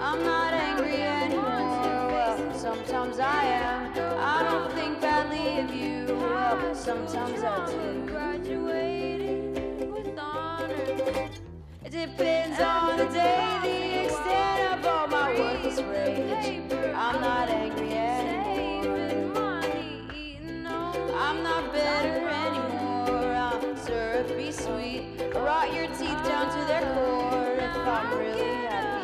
I'm not angry anymore. Well, sometimes I am. I don't think badly of you. Well, sometimes I do. Graduated with honors. It depends on the day, the extent of all my worthless rage. I'm not angry anymore. I'm not bitter anymore. I'll syrupy sweet. Rot your teeth down to their core if I'm really happy.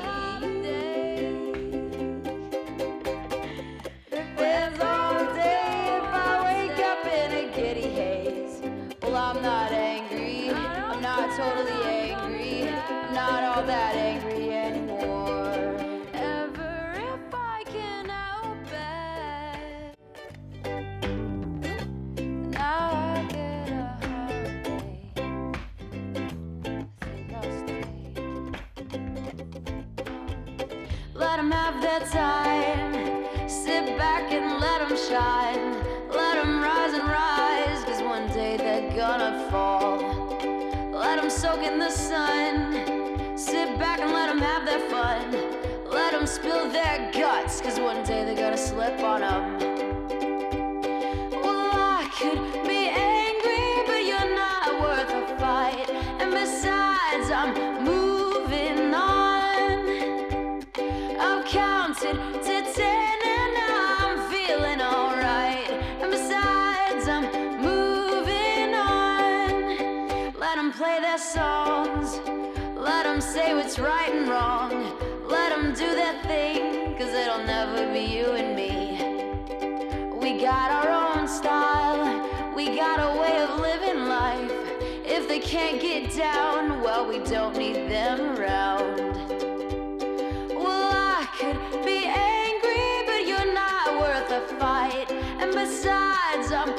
Depends on the day if I wake up in a giddy haze. Well, I'm not angry. I'm not totally angry. I'm not all that angry anymore. Ever if I can help it. Now I get a heartbreak. It's a lost day. Let 'em have their time. Sit back and let 'em shine. Let 'em rise and rise, 'cause one day they're gonna fall. Let 'em soak in the sun. Sit back and let 'em have their fun. Let 'em spill their guts, 'cause one day they're gonna slip on 'em. Well, I could be angry, but you're not worth a fight. And besides, I'm moving on. I've counted to 10 and now I'm feeling alright. And besides, I'm moving on. Let 'em play their songs. Let 'em say what's right and wrong. Let 'em do their thing, 'cause it'll never be you and me. We got our own style. We got a way of living life. If they can't get down, well, we don't need them around. Well, I could be angry, but you're not worth a fight. And besides, I'm